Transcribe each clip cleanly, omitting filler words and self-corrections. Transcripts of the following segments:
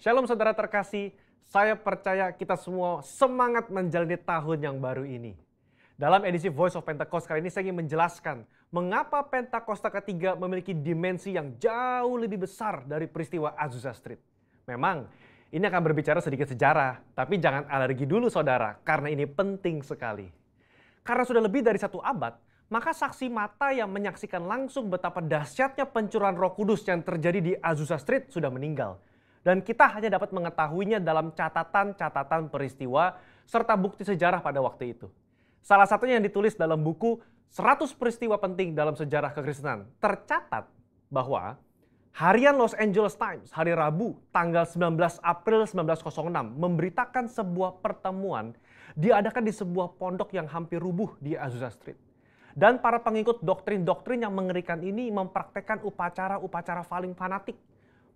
Shalom saudara terkasih, saya percaya kita semua semangat menjalani tahun yang baru ini. Dalam edisi Voice of Pentecost kali ini saya ingin menjelaskan mengapa Pentakosta ketiga memiliki dimensi yang jauh lebih besar dari peristiwa Azusa Street. Memang ini akan berbicara sedikit sejarah, tapi jangan alergi dulu saudara, karena ini penting sekali. Karena sudah lebih dari 1 abad, maka saksi mata yang menyaksikan langsung betapa dahsyatnya pencurahan Roh Kudus yang terjadi di Azusa Street sudah meninggal. Dan kita hanya dapat mengetahuinya dalam catatan-catatan peristiwa serta bukti sejarah pada waktu itu. Salah satunya yang ditulis dalam buku 100 peristiwa penting dalam sejarah kekristenan. Tercatat bahwa harian Los Angeles Times hari Rabu tanggal 19 April 1906 memberitakan sebuah pertemuan diadakan di sebuah pondok yang hampir rubuh di Azusa Street. Dan para pengikut doktrin-doktrin yang mengerikan ini mempraktekkan upacara-upacara paling fanatik,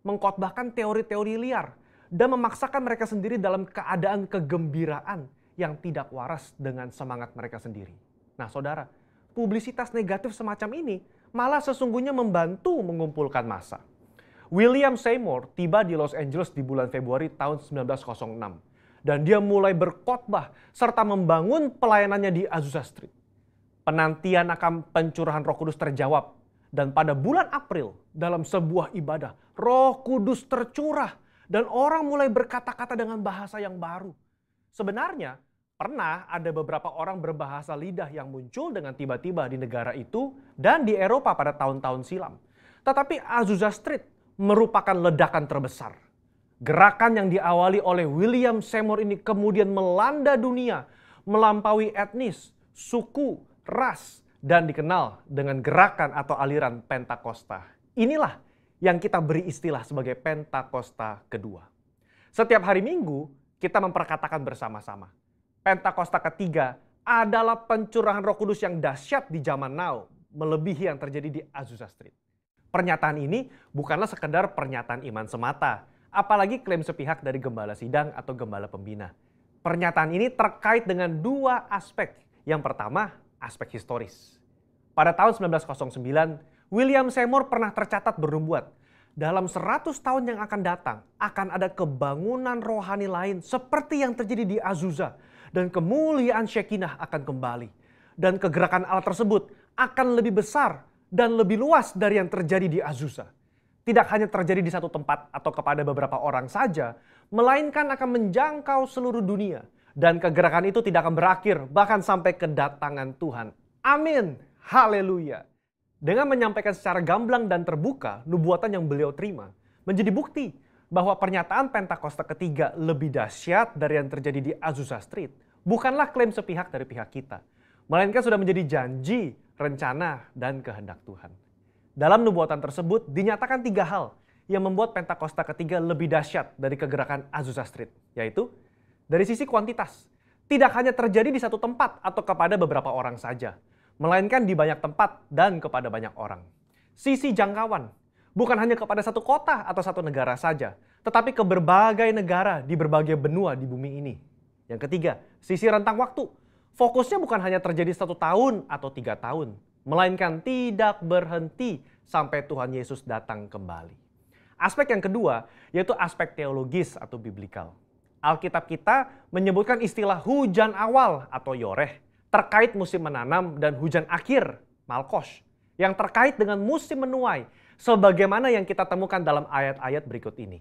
mengkhotbahkan teori-teori liar, dan memaksakan mereka sendiri dalam keadaan kegembiraan yang tidak waras dengan semangat mereka sendiri. Nah saudara, publisitas negatif semacam ini malah sesungguhnya membantu mengumpulkan massa. William Seymour tiba di Los Angeles di bulan Februari tahun 1906. Dan dia mulai berkhotbah serta membangun pelayanannya di Azusa Street. Penantian akan pencurahan Roh Kudus terjawab. Dan pada bulan April, dalam sebuah ibadah, Roh Kudus tercurah dan orang mulai berkata-kata dengan bahasa yang baru. Sebenarnya, pernah ada beberapa orang berbahasa lidah yang muncul dengan tiba-tiba di negara itu dan di Eropa pada tahun-tahun silam. Tetapi Azusa Street merupakan ledakan terbesar. Gerakan yang diawali oleh William Seymour ini kemudian melanda dunia, melampaui etnis, suku, ras, dan dikenal dengan gerakan atau aliran Pentakosta. Inilah yang kita beri istilah sebagai Pentakosta kedua. Setiap hari Minggu kita memperkatakan bersama-sama, Pentakosta ketiga adalah pencurahan Roh Kudus yang dahsyat di zaman now, melebihi yang terjadi di Azusa Street. Pernyataan ini bukanlah sekedar pernyataan iman semata, apalagi klaim sepihak dari gembala sidang atau gembala pembina. Pernyataan ini terkait dengan 2 aspek. Yang pertama, aspek historis. Pada tahun 1909, William Seymour pernah tercatat bernubuat, dalam 100 tahun yang akan datang, akan ada kebangunan rohani lain seperti yang terjadi di Azusa, dan kemuliaan Shekinah akan kembali. Dan kegerakan Allah tersebut akan lebih besar dan lebih luas dari yang terjadi di Azusa. Tidak hanya terjadi di satu tempat atau kepada beberapa orang saja, melainkan akan menjangkau seluruh dunia. Dan kegerakan itu tidak akan berakhir, bahkan sampai kedatangan Tuhan. Amin. Haleluya. Dengan menyampaikan secara gamblang dan terbuka nubuatan yang beliau terima, menjadi bukti bahwa pernyataan Pentakosta ketiga lebih dahsyat dari yang terjadi di Azusa Street bukanlah klaim sepihak dari pihak kita, melainkan sudah menjadi janji, rencana, dan kehendak Tuhan. Dalam nubuatan tersebut dinyatakan 3 hal yang membuat Pentakosta ketiga lebih dahsyat dari kegerakan Azusa Street, yaitu dari sisi kuantitas, tidak hanya terjadi di satu tempat atau kepada beberapa orang saja, melainkan di banyak tempat dan kepada banyak orang. Sisi jangkauan, bukan hanya kepada satu kota atau satu negara saja, tetapi ke berbagai negara di berbagai benua di bumi ini. Yang ketiga, sisi rentang waktu. Fokusnya bukan hanya terjadi 1 tahun atau 3 tahun, melainkan tidak berhenti sampai Tuhan Yesus datang kembali. Aspek yang kedua, yaitu aspek teologis atau biblikal. Alkitab kita menyebutkan istilah hujan awal atau yoreh terkait musim menanam dan hujan akhir, malkosh, yang terkait dengan musim menuai, sebagaimana yang kita temukan dalam ayat-ayat berikut ini.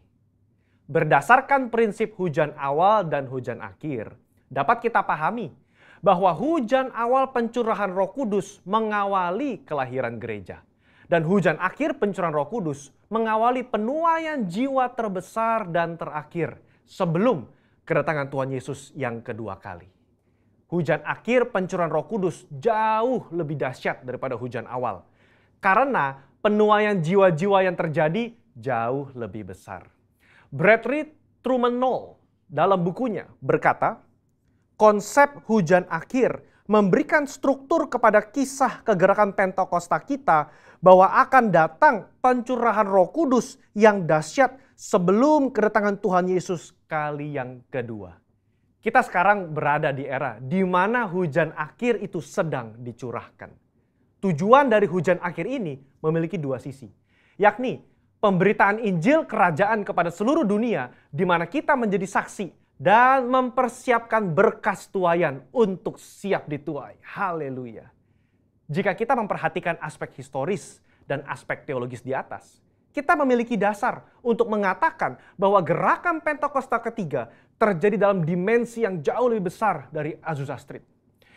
Berdasarkan prinsip hujan awal dan hujan akhir, dapat kita pahami bahwa hujan awal pencurahan Roh Kudus mengawali kelahiran gereja. Dan hujan akhir pencurahan Roh Kudus mengawali penuaian jiwa terbesar dan terakhir sebelum kedatangan Tuhan Yesus yang kedua kali. Hujan akhir pencurahan Roh Kudus jauh lebih dahsyat daripada hujan awal. Karena penuaian jiwa-jiwa yang terjadi jauh lebih besar. Bradley Truman Knoll dalam bukunya berkata, konsep hujan akhir memberikan struktur kepada kisah kegerakan Pentakosta kita bahwa akan datang pencurahan Roh Kudus yang dahsyat sebelum kedatangan Tuhan Yesus kali yang kedua. Kita sekarang berada di era di mana hujan akhir itu sedang dicurahkan. Tujuan dari hujan akhir ini memiliki 2 sisi, yakni Pemberitaan Injil Kerajaan kepada seluruh dunia, di mana kita menjadi saksi dan mempersiapkan berkas tuaian untuk siap dituai. Haleluya. Jika kita memperhatikan aspek historis dan aspek teologis di atas, kita memiliki dasar untuk mengatakan bahwa gerakan Pentakosta ketiga terjadi dalam dimensi yang jauh lebih besar dari Azusa Street.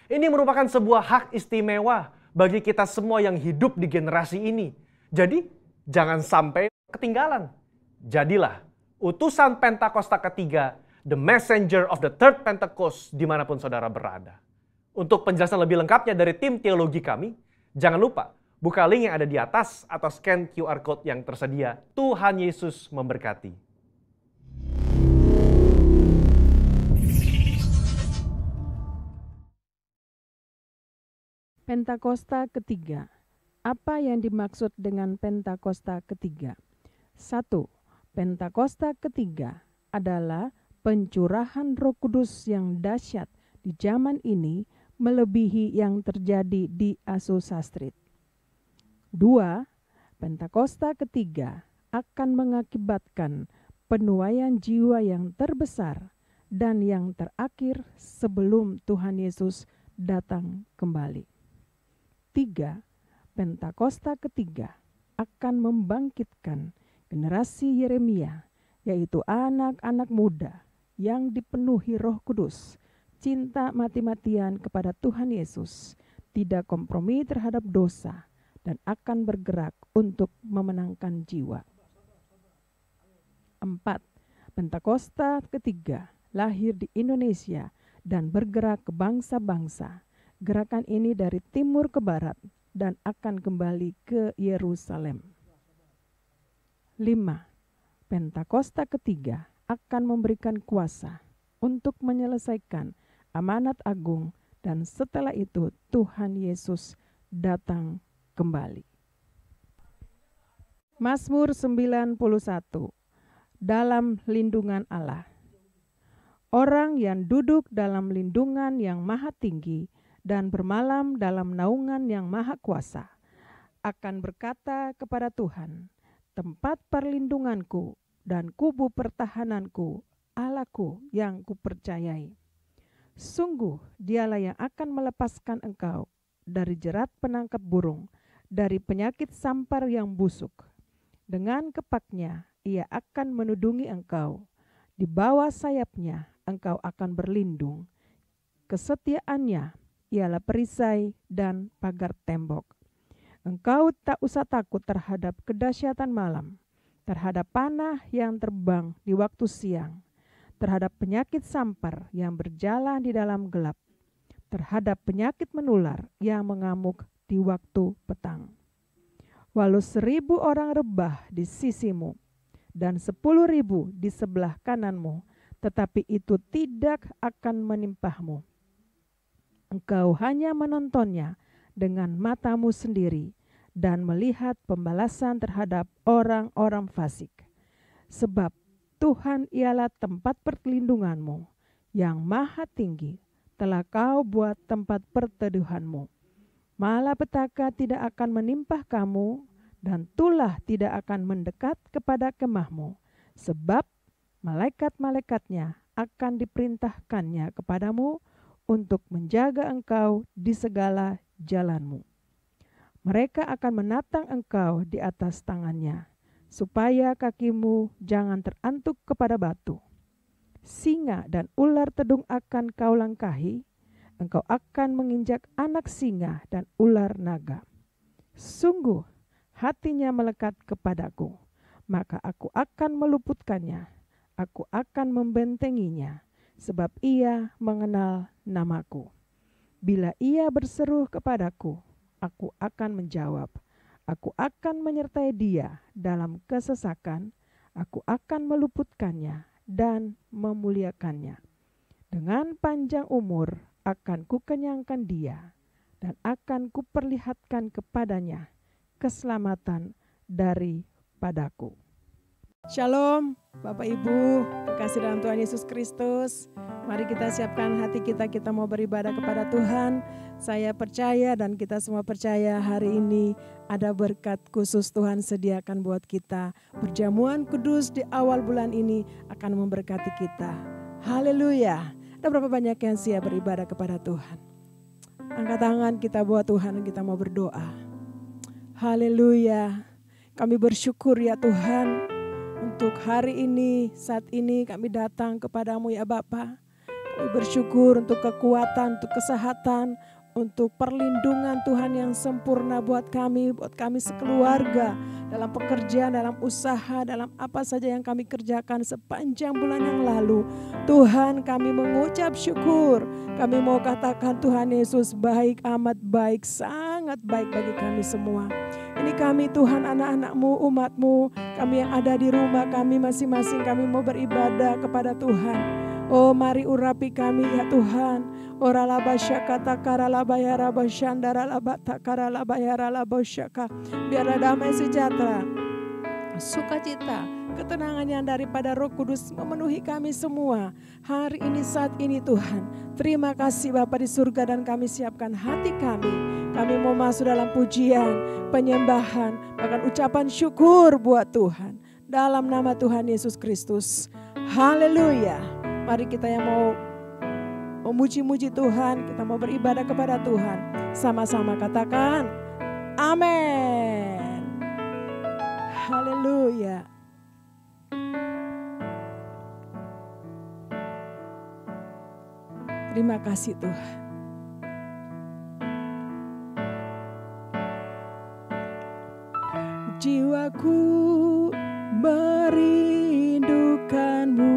Ini merupakan sebuah hak istimewa bagi kita semua yang hidup di generasi ini. Jadi, jangan sampai ketinggalan. Jadilah utusan Pentakosta ketiga, the messenger of the third Pentecost, dimanapun saudara berada. Untuk penjelasan lebih lengkapnya dari tim teologi kami, jangan lupa buka link yang ada di atas atau scan QR Code yang tersedia. Tuhan Yesus memberkati. Pentakosta ketiga. Apa yang dimaksud dengan Pentakosta ketiga? 1. Pentakosta ketiga adalah pencurahan Roh Kudus yang dahsyat di zaman ini melebihi yang terjadi di Azusa Street. 2. Pentakosta ketiga akan mengakibatkan penuaian jiwa yang terbesar dan yang terakhir sebelum Tuhan Yesus datang kembali. 3. Pentakosta ketiga akan membangkitkan generasi Yeremia, yaitu anak-anak muda yang dipenuhi Roh Kudus, cinta mati-matian kepada Tuhan Yesus, tidak kompromi terhadap dosa, dan akan bergerak untuk memenangkan jiwa. 4. Pentakosta ketiga lahir di Indonesia dan bergerak ke bangsa-bangsa. Gerakan ini dari timur ke barat dan akan kembali ke Yerusalem. 5. Pentakosta ketiga akan memberikan kuasa untuk menyelesaikan amanat agung dan setelah itu Tuhan Yesus datang kembali. Mazmur 91. Dalam lindungan Allah. Orang yang duduk dalam lindungan yang maha tinggi dan bermalam dalam naungan yang maha kuasa akan berkata kepada Tuhan, tempat perlindunganku dan kubu pertahananku, Allahku yang kupercayai. Sungguh dialah yang akan melepaskan engkau dari jerat penangkap burung, dari penyakit sampar yang busuk. Dengan kepaknya ia akan menudungi engkau, di bawah sayapnya engkau akan berlindung. Kesetiaannya ialah perisai dan pagar tembok. Engkau tak usah takut terhadap kedahsyatan malam, terhadap panah yang terbang di waktu siang, terhadap penyakit sampar yang berjalan di dalam gelap, terhadap penyakit menular yang mengamuk di waktu petang. Walau 1.000 orang rebah di sisimu dan 10.000 di sebelah kananmu, tetapi itu tidak akan menimpahmu. Engkau hanya menontonnya dengan matamu sendiri dan melihat pembalasan terhadap orang-orang fasik. Sebab Tuhan ialah tempat perlindunganmu, yang maha tinggi telah kau buat tempat perteduhanmu. Malapetaka tidak akan menimpah kamu, dan tulah tidak akan mendekat kepada kemahmu, sebab malaikat-malaikatnya akan diperintahkannya kepadamu untuk menjaga engkau di segala jalanmu. Mereka akan menatang engkau di atas tangannya, supaya kakimu jangan terantuk kepada batu. Singa dan ular tedung akan kau langkahi, engkau akan menginjak anak singa dan ular naga. Sungguh hatinya melekat kepadaku, maka aku akan meluputkannya, aku akan membentenginya, sebab ia mengenal namaku. Bila ia berseru kepadaku, aku akan menjawab. Aku akan menyertai dia dalam kesesakan, aku akan meluputkannya dan memuliakannya. Dengan panjang umur akan kukenyangkan dia, dan akan kuperlihatkan kepadanya keselamatan daripadaku. Shalom Bapak Ibu, kekasih dalam Tuhan Yesus Kristus. Mari kita siapkan hati kita mau beribadah kepada Tuhan. Saya percaya dan kita semua percaya hari ini ada berkat khusus Tuhan sediakan buat kita. Perjamuan kudus di awal bulan ini akan memberkati kita. Haleluya. Ada berapa banyak yang siap beribadah kepada Tuhan? Angkat tangan kita buat Tuhan, kita mau berdoa. Haleluya. Kami bersyukur ya Tuhan. Untuk hari ini, saat ini kami datang kepadamu ya Bapa. Kami bersyukur untuk kekuatan, untuk kesehatan, untuk perlindungan Tuhan yang sempurna buat kami sekeluarga. Dalam pekerjaan, dalam usaha, dalam apa saja yang kami kerjakan sepanjang bulan yang lalu. Tuhan, kami mengucap syukur. Kami mau katakan Tuhan Yesus baik, amat baik, sangat baik bagi kami semua. Ini kami Tuhan, anak-anak-Mu, umat-Mu, kami yang ada di rumah kami masing-masing, kami mau beribadah kepada Tuhan. Oh mari urapi kami ya Tuhan. Ora laba syaka takara laba ya raba syandara laba takara laba ya raba syaka. Biarlah damai sejahtera, sukacita, ketenangan yang daripada Roh Kudus memenuhi kami semua hari ini saat ini Tuhan. Terima kasih Bapa di surga dan kami siapkan hati kami. Kami mau masuk dalam pujian, penyembahan, bahkan ucapan syukur buat Tuhan. Dalam nama Tuhan Yesus Kristus. Haleluya. Mari kita yang mau memuji-muji Tuhan, kita mau beribadah kepada Tuhan. Sama-sama katakan, amin. Haleluya. Terima kasih Tuhan. Jiwaku merindukan-Mu,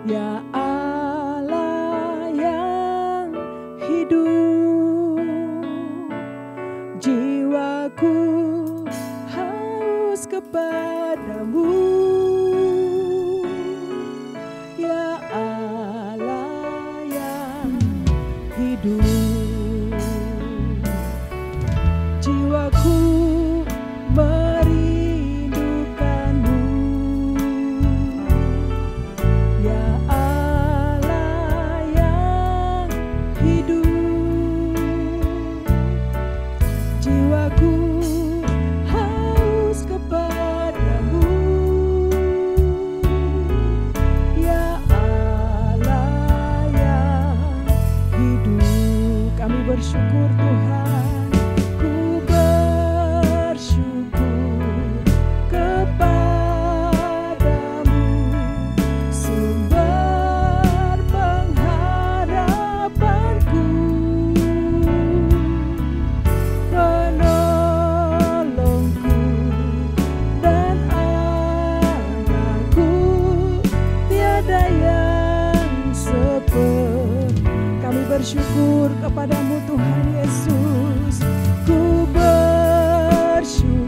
ya Allah yang hidup. Jiwaku haus kepada-Mu, ya Allah yang hidup. Jiwaku merindukan-Mu, ya Allah yang hidup. Jiwaku haus kepada-Mu, ya Allah yang hidup. Kami bersyukur Tuhan. Bersyukur kepadamu Tuhan Yesus. Ku bersyukur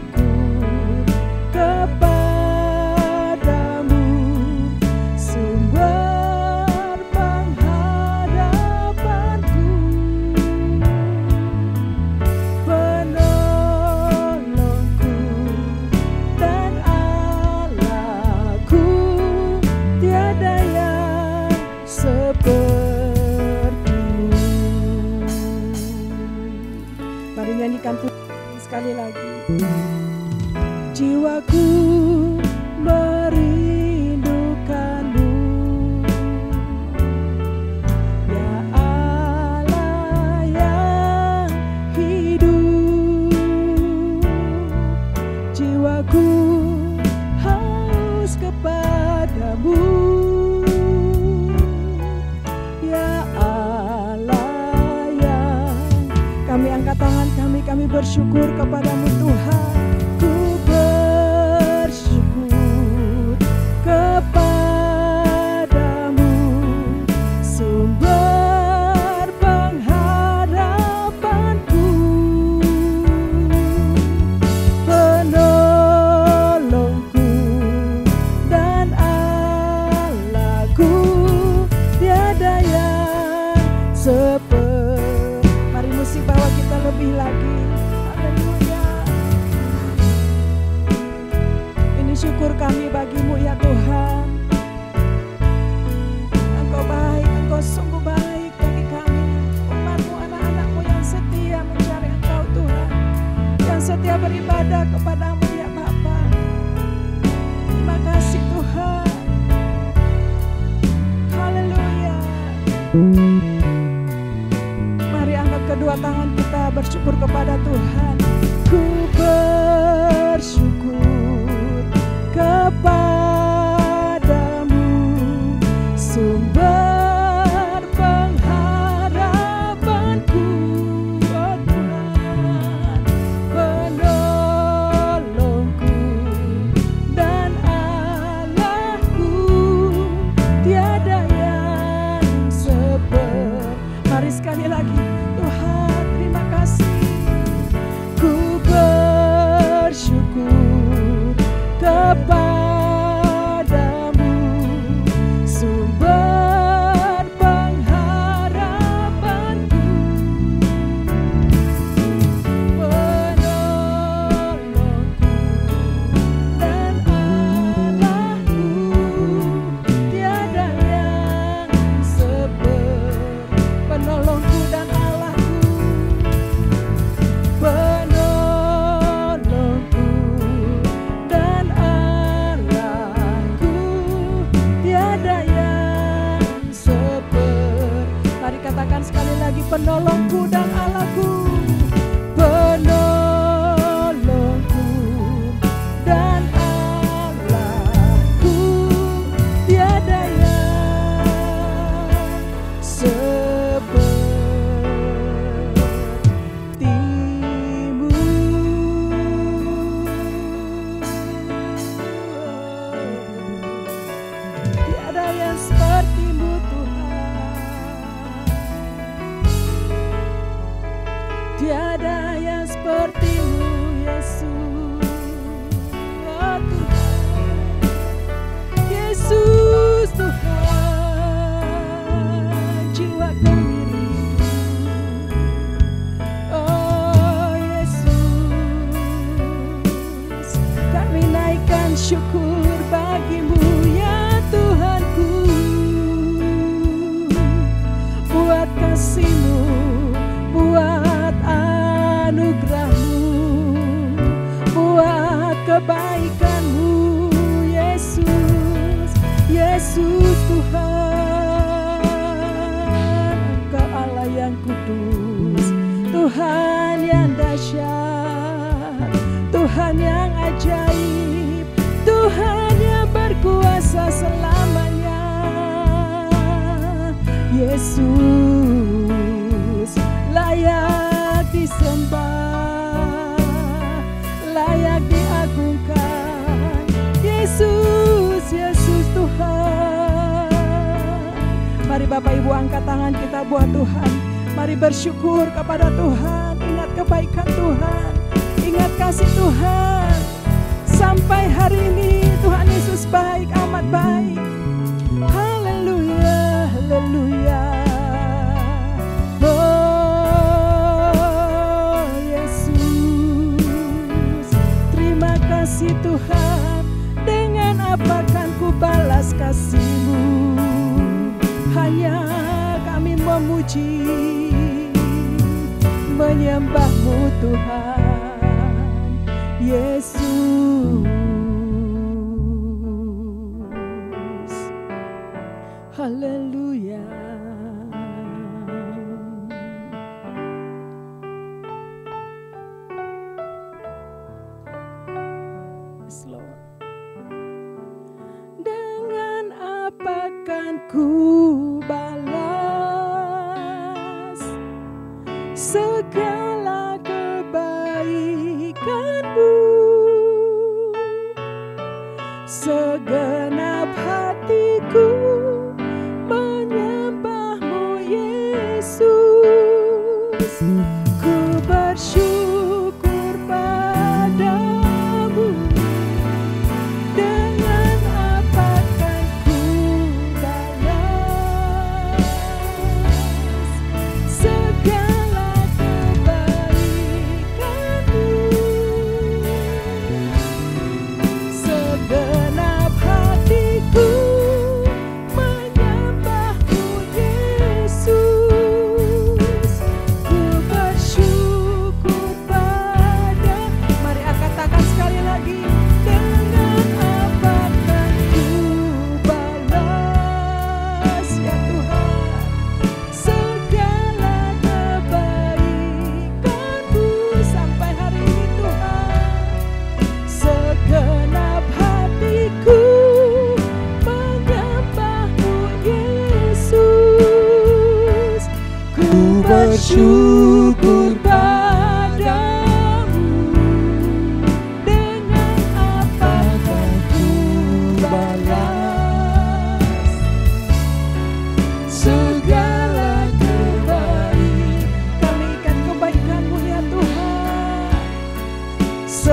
kepadamu, sumber pengharapanku, penolongku dan Allahku, tiada yang seperti. Nyanyikan sekali lagi. Jiwaku merindukan-Mu, ya Allah yang hidup. Jiwaku haus kepada-Mu, ya Allah yang. Kami angkat tangan kami bersyukur kepadamu Tuhan. Ku bersyukur kepadamu, sumber pengharapanku, penolongku dan Allahku, tiada yang seperti. Mari musik bawa kita lebih lagi. Haleluya. ada kepadamu ya Bapa. Terima kasih Tuhan. Haleluya. Mari angkat kedua tangan kita bersyukur kepada Tuhan. Ku bersyukur kepadamu, sumber pengharapanku, oh Tuhan, penolongku dan Allahku, tiada yang seperti. Mari sekali lagi, Tuhan terima kasih. Ku bersyukur kepadamu, sumber pengharapanku, penolongku dan Allahku, tiada yang seperti. Penolongku dan Allahku, penolongku dan Allahku, tiada yang seperti. Mari katakan sekali lagi, penolongku dan Allahku, penolongku dan Allahku, tiada yang sepertimu. Tiada yang sepertimu Tuhan. Tiada yang sepertimu Yesus. Oh Tuhan, Yesus Tuhan, jiwa kami rindu. Oh Yesus, kami naikkan syukur bagimu ya Tuhanku. Buat kasih-Mu, buat anugerah-Mu, buat kebaikan-Mu Yesus. Yesus Tuhan, Engkau Allah yang kudus, Tuhan yang dahsyat, Tuhan yang ajaib, Tuhan yang berkuasa selamanya. Yesus layak disembah, layak diagungkan. Yesus, Yesus Tuhan. Mari Bapak Ibu angkat tangan kita buat Tuhan. Mari bersyukur kepada Tuhan. Ingat kebaikan Tuhan, ingat kasih Tuhan. Sampai hari ini Tuhan Yesus baik, amat baik. Haleluya, haleluya. Oh Yesus, terima kasih Tuhan. Dengan apa kan ku balas kasih-Mu? Hanya kami memuji, menyembah-Mu Tuhan Yesus. Haleluya. Yes, Lord. Dengan apa kan ku balas segala kebaikan-Mu? Segenap hatiku menyembah-Mu Yesus. Ku bersyukur padamu. Dengan apa kan ku balas segala kebaikan-Mu? Segenap hati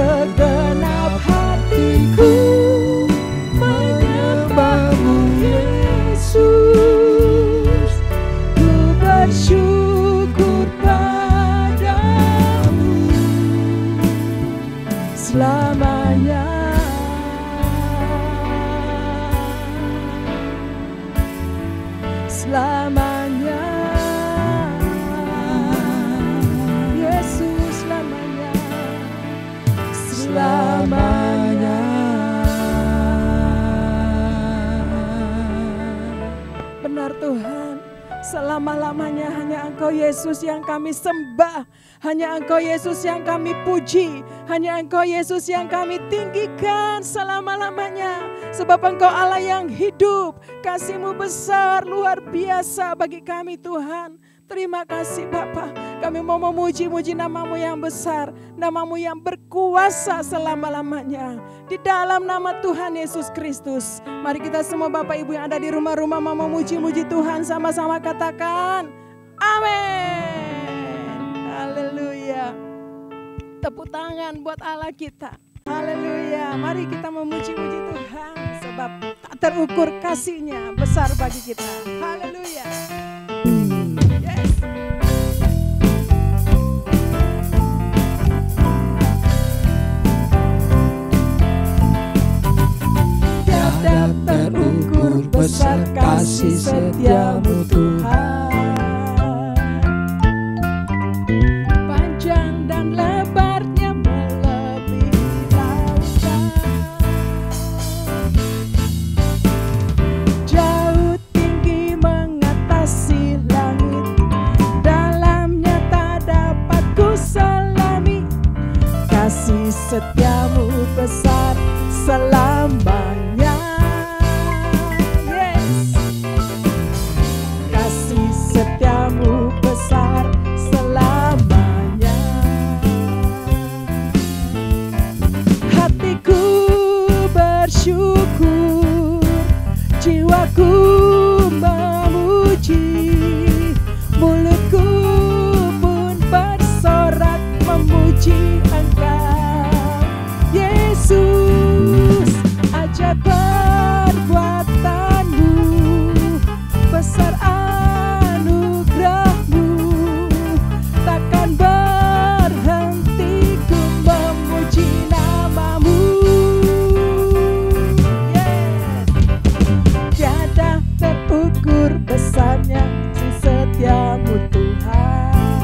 segenap hatiku menyembah-Mu Yesus. Ku bersyukur padamu selamanya. Selamanya, Yesus selamanya, selamanya. Benar Tuhan, selama-lamanya hanya Engkau Yesus yang kami sembah, hanya Engkau Yesus yang kami puji, hanya Engkau Yesus yang kami tinggikan selama-lamanya. Sebab Engkau Allah yang hidup, kasih-Mu besar, luar biasa bagi kami Tuhan. Terima kasih Bapa, kami mau memuji-muji nama-Mu yang besar, nama-Mu yang berkuasa selama-lamanya. Di dalam nama Tuhan Yesus Kristus, mari kita semua Bapak Ibu yang ada di rumah-rumah mau memuji-muji Tuhan, sama-sama katakan amin. Haleluya. Tepuk tangan buat Allah kita. Haleluya. Mari kita memuji-muji Tuhan sebab tak terukur kasih-Nya besar bagi kita. Haleluya. Yes. Tiada terukur besar kasih setia-Mu Tuhan. Panjang dan lebarnya melebihi lautan. Jauh tinggi mengatasi langit, dalamnya tak dapat ku selami. Kasih setia-Mu besar selamanya. Yes. Kasih setia-Mu besar selamanya. Hatiku bersyukur, jiwaku memuji, mulutku pun bersorak memuji Engkau Yesus. Ajaib perbuatan-Mu, besar anugerah-Mu, takkan berhenti ku memuji nama-Mu. Yes. Tiada terukur besarnya kasih setia-Mu Tuhan.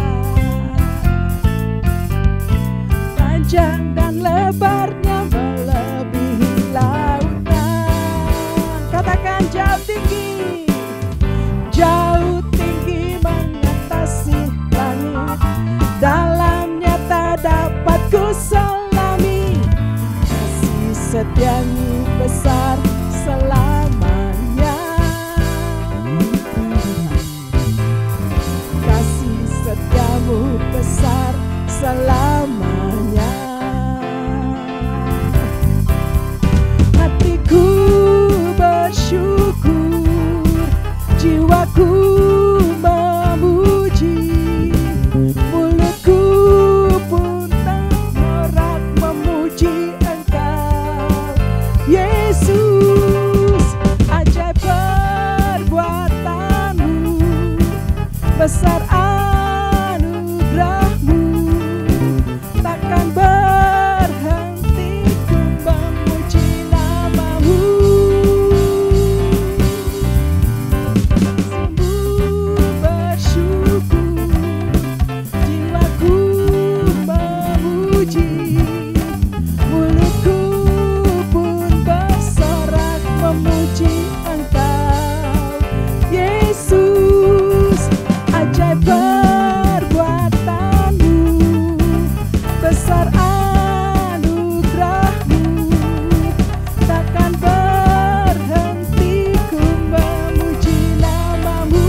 Panjang dan lebarnya melebihi lautan. Katakan jauh tinggi, jauh tinggi mengatasi langit, dalamnya tak dapat ku selami. Kasih setia-Mu besar selamanya. Kasih setia-Mu besar selamanya. Hatiku bersyukur, jiwaku memuji, mulutku pun tersorak memuji Engkau Yesus. Ajaib perbuatan-Mu, besar anugerah-Mu, takkan berhenti ku memuji nama-Mu. Sungguh bersyukur, jiwaku memuji, mulutku pun bersorak memuji Engkau Yesus. Ajaib perbuatan-Mu, besar anugerah-Mu, takkan berhenti ku memuji nama-Mu.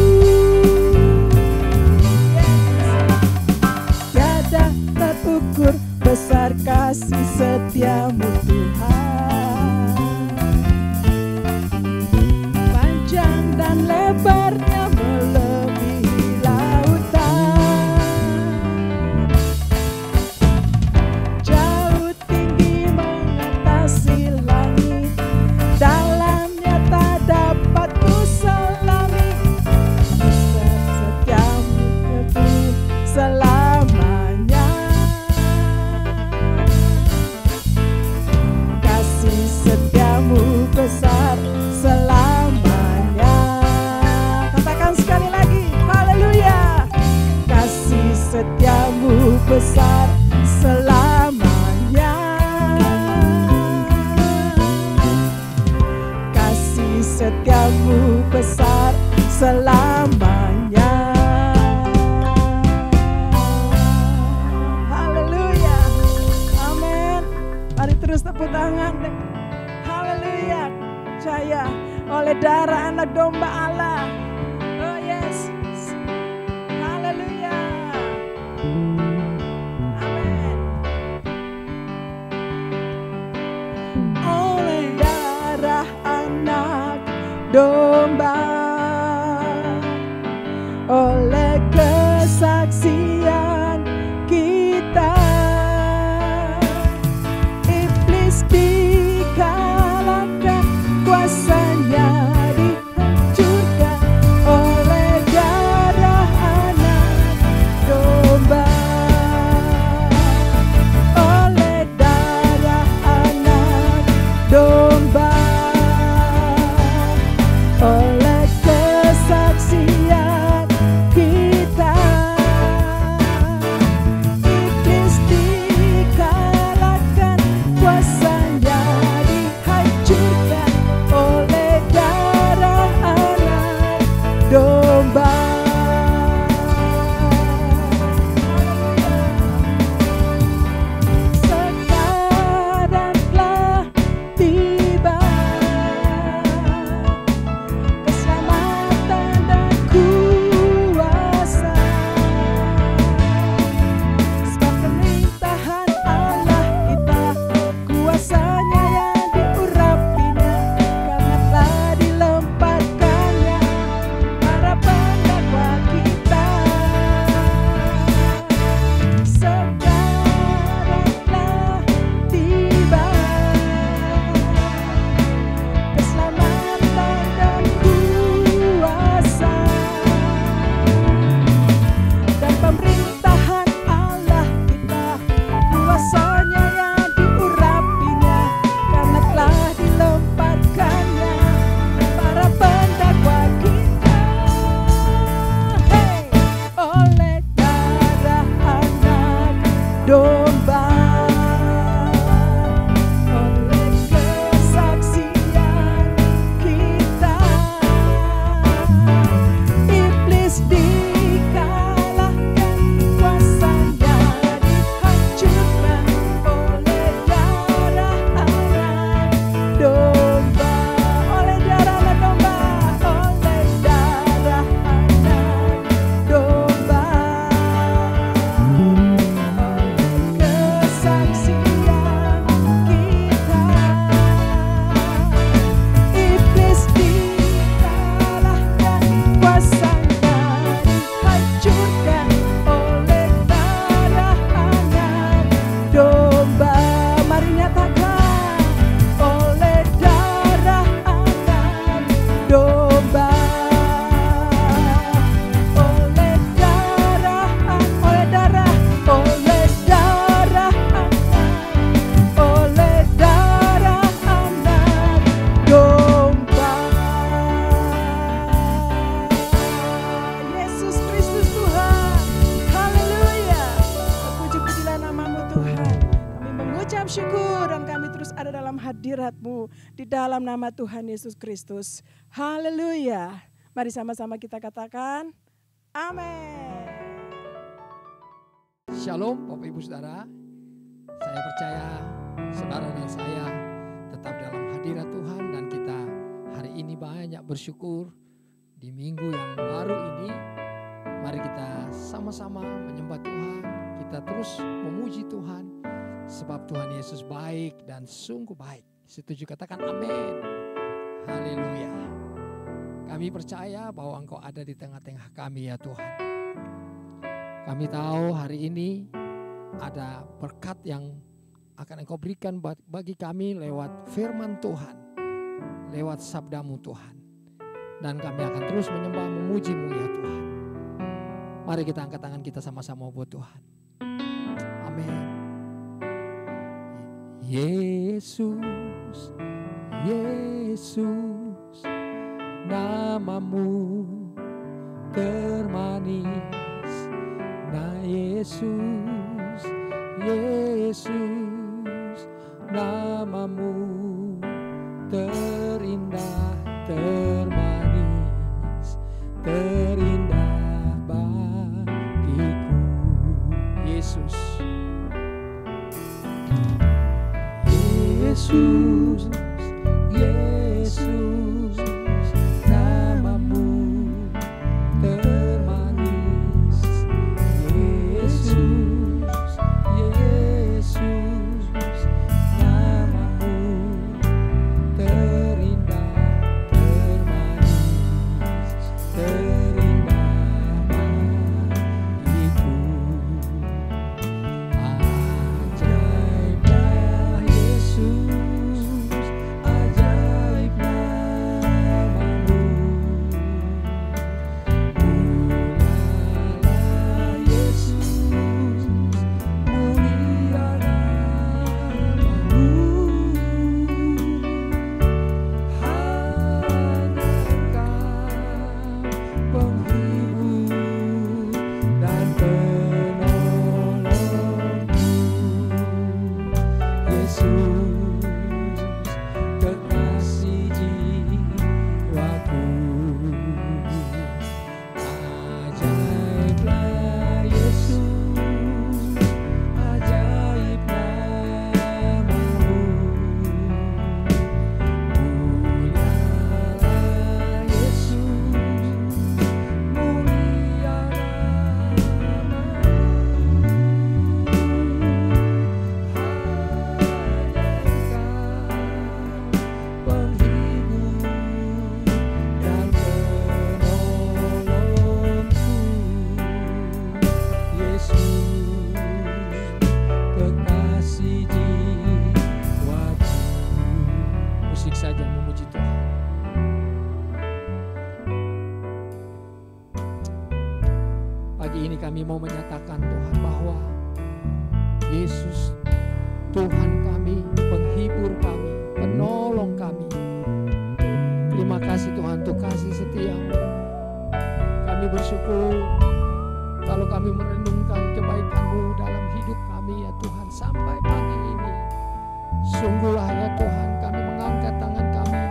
Tiada terukur besar kasih setia-Mu Tuhan. Panjang dan lebarnya melebihi lautan. Jauh tinggi besar selamanya. Kasih setiamu besar selamanya. Haleluya. Amin. Mari terus tepuk tangan. Haleluya. Percaya oleh darah anak domba Allah. Oh yes. Haleluya. Amin. Oleh darah anak domba, oleh kesaksian kita, iblis dikalahkan, kuasanya dihancurkan oleh darah anak domba, oleh darah anak domba, oleh kesaksian kita, iblis dikalahkan, kuasanya dihancurkan oleh darah anak domba. Sekarang telah tiba keselamatan dan kuasa, sebab pemerintahan Allah kita, kuasanya yang diurapinya, karena telah dilempatkannya para pendakwa kita. Sekarang telah tiba keselamatan dan kuasa, dan pemerintahan Allah kita, kuasanya yang diurapinya, karena telah dilempatkannya para pendakwa kita. Hey! Oleh darah anak domba, oleh kesaksian kita, iblis dikalahkan, kuasanya dihancurkan oleh darah anak domba, oleh darah anak domba, oleh darah anak domba, oleh kesaksian kita, iblis dikalahkan, kuasanya dihancurkan oleh darah anak domba. Mari nyatakan, oleh darah anak domba, oleh darah anak domba, oleh darah anak domba. Yesus Kristus Tuhan, haleluya. Terpuji-pujilah namamu Tuhan. Kami mengucap syukur dan kami terus ada dalam hadirat-Mu di dalam nama Tuhan Yesus Kristus. Haleluya. Mari sama-sama kita katakan, amin. Shalom Bapak Ibu Saudara. Saya percaya saudara dan saya tetap dalam hadirat Tuhan, dan kita hari ini banyak bersyukur di minggu yang baru ini. Mari kita sama-sama menyembah Tuhan. Kita terus memuji Tuhan, sebab Tuhan Yesus baik dan sungguh baik. Setuju, katakan amin. Haleluya. Kami percaya bahwa Engkau ada di tengah-tengah kami ya Tuhan. Kami tahu hari ini ada berkat yang akan Engkau berikan bagi kami lewat firman Tuhan, lewat sabdamu Tuhan. Dan kami akan terus menyembah memuji-Mu ya Tuhan. Mari kita angkat tangan kita sama-sama buat Tuhan. Amin. Yesus, Yesus, namamu termanis. Nah Yesus, Yesus, namamu terindah, termanis, terindah bagiku. Yesus, Yesus, Yesus, namamu termanis. Yesus, Yesus, namamu terindah, termanis, terindah bagiku. Ajaiblah Yesus, ajaib namamu. Mulialah Yesus, mulia namamu. Hanya Engkau penghibur dan penolongku. Yesus, kekasih jiwaku. Ajaiblah Yesus, ajaib namamu. Mulialah Yesus, mulia namamu. Penghibur dan penolongku. Yesus, kekasih jiwaku. Musik saja memuji Tuhan. Pagi ini kami mau menyatakan Tuhan bahwa Yesus Tuhan kami, penghibur kami, penolong kami. Terima kasih Tuhan untuk kasih setia-Mu. Kami bersyukur kalau kami merenungkan kebaikan-Mu dalam hidup kami ya Tuhan sampai pagi ini. Sungguhlah ya Tuhan, kami mengangkat tangan kami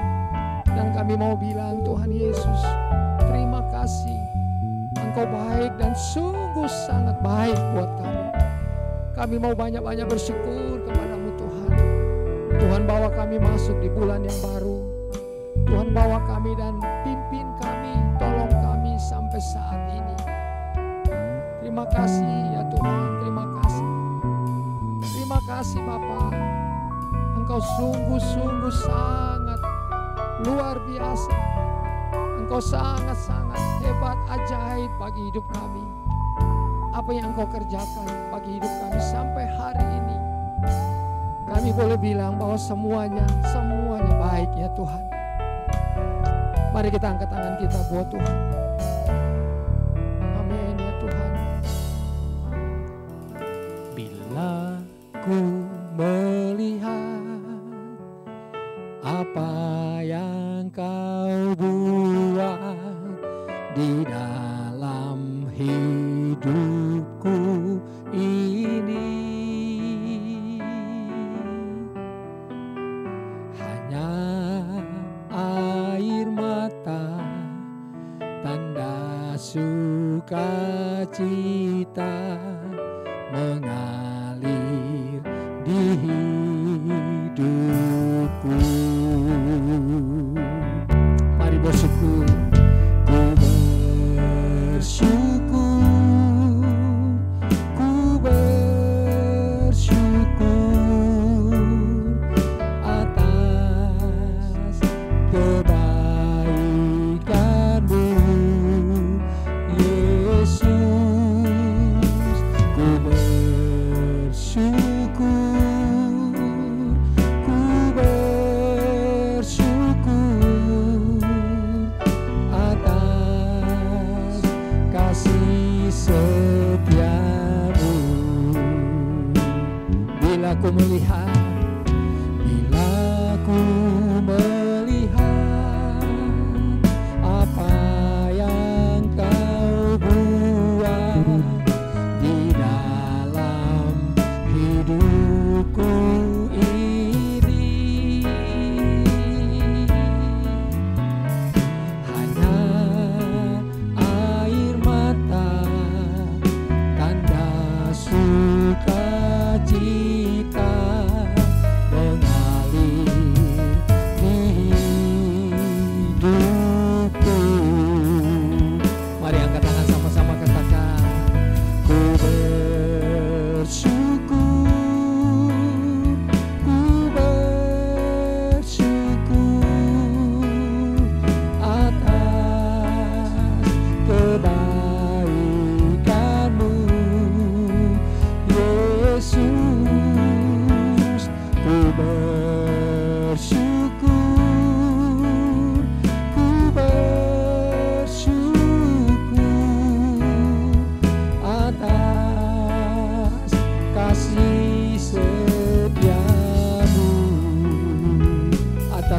dan kami mau bilang Tuhan Yesus, terima kasih. Engkau baik dan sungguh sangat baik buat kami. Kami mau banyak-banyak bersyukur kepada-Mu Tuhan. Tuhan bawa kami masuk di bulan yang baru. Tuhan bawa kami dan pimpin kami, tolong kami sampai saat ini. Terima kasih ya Tuhan, terima kasih. Terima kasih Bapa. Engkau sungguh-sungguh sangat luar biasa. Engkau sangat-sangat hebat, ajaib bagi hidup kami. Apa yang Engkau kerjakan bagi hidup kami sampai hari ini, kami boleh bilang bahwa semuanya baik ya Tuhan. Mari kita angkat tangan kita buat Tuhan. Amin ya Tuhan. Bila ku melihat apa yang Kau buat di dalam hidupku ini, hanya air mata, tanda sukacita mengalir di hidupku. Mari bersyukur. Ku bersyukur, ku bersyukur atas kebaikan-Mu, Yesus.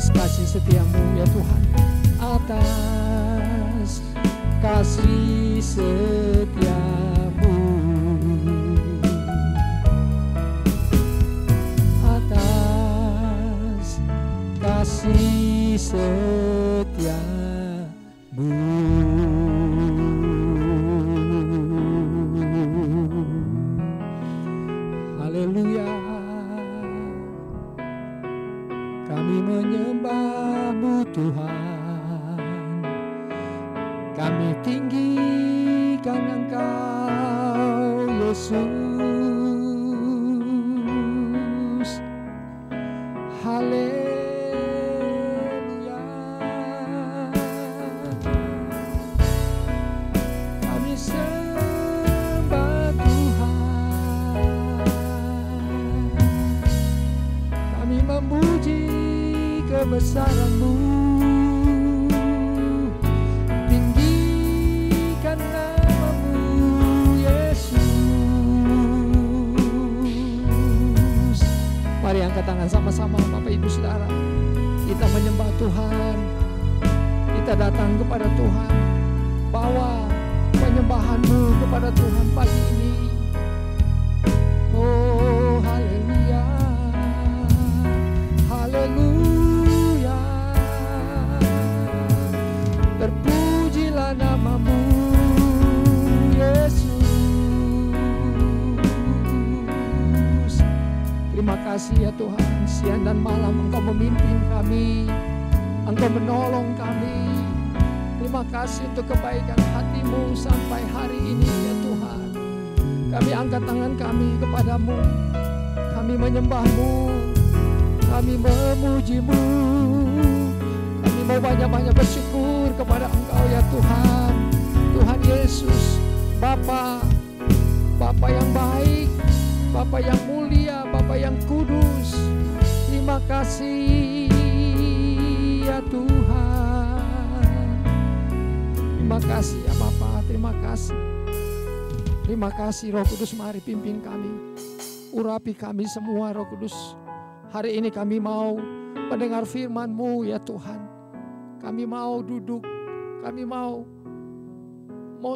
atas kasih setiamu ya Tuhan, atas kasih setiamu, atas kasih setiamu. Haleluya. Kami menyembah-Mu Tuhan, kami tinggikan Engkau Yesus. Haleluya. Kami sembah Tuhan, kami memuji kebesaran-Mu, tinggikan nama-Mu Yesus. Mari angkat tangan sama-sama Bapak Ibu Saudara, kita menyembah Tuhan, kita datang kepada Tuhan, bawa penyembahan-Mu kepada Tuhan pagi ini. Oh haleluya, haleluya, terpujilah nama-Mu Yesus. Terima kasih ya Tuhan, siang dan malam Engkau memimpin kami, Engkau menolong kami. Terima kasih untuk kebaikan hati-Mu sampai hari ini ya Tuhan. Kami angkat tangan kami kepadamu, kami menyembah-Mu, kami memuji-Mu, kami mau banyak-banyak bersyukur kepada Engkau ya Tuhan. Tuhan Yesus, Bapa, Bapa yang baik, Bapa yang mulia, Bapa yang kudus. Terima kasih ya Tuhan. Terima kasih ya Bapa, terima kasih. Terima kasih Roh Kudus, mari pimpin kami. Urapi kami semua Roh Kudus. Hari ini kami mau mendengar firman-Mu ya Tuhan. Kami mau duduk, kami mau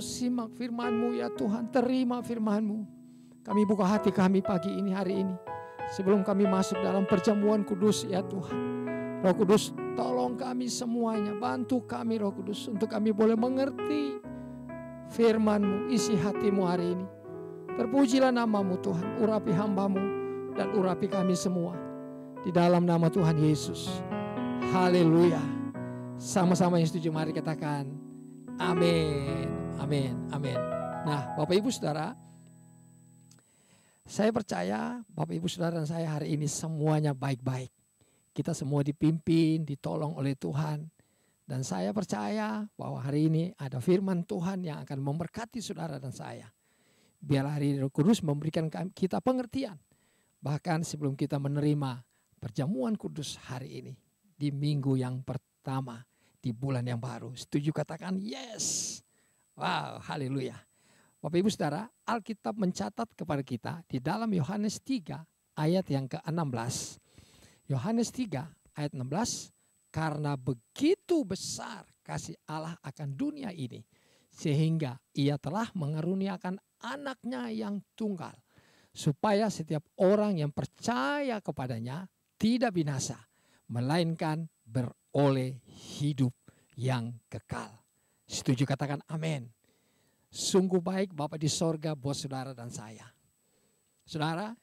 simak firman-Mu ya Tuhan. Terima firman-Mu. Kami buka hati kami pagi ini, hari ini. Sebelum kami masuk dalam perjamuan kudus ya Tuhan. Roh Kudus, tolong kami semuanya, bantu kami Roh Kudus untuk kami boleh mengerti firman-Mu, isi hati-Mu hari ini. Terpujilah nama-Mu Tuhan, urapi hamba-Mu dan urapi kami semua. Di dalam nama Tuhan Yesus. Haleluya. Sama-sama yang setuju mari katakan amin, amin, amin. Nah Bapak Ibu Saudara, saya percaya Bapak Ibu Saudara dan saya hari ini semuanya baik-baik. Kita semua dipimpin, ditolong oleh Tuhan. Dan saya percaya bahwa hari ini ada firman Tuhan yang akan memberkati saudara dan saya. Biar hari Roh Kudus memberikan kita pengertian. Bahkan sebelum kita menerima perjamuan kudus hari ini. Di minggu yang pertama, di bulan yang baru. Setuju katakan yes. Wow, haleluya. Bapak Ibu Saudara, Alkitab mencatat kepada kita di dalam Yohanes 3 ayat yang ke-16. Yohanes 3 ayat 16, karena begitu besar kasih Allah akan dunia ini, sehingga ia telah mengaruniakan anaknya yang tunggal, supaya setiap orang yang percaya kepadanya tidak binasa, melainkan beroleh hidup yang kekal. Setuju katakan amin. Sungguh baik Bapa di sorga buat saudara dan saya. Saudara,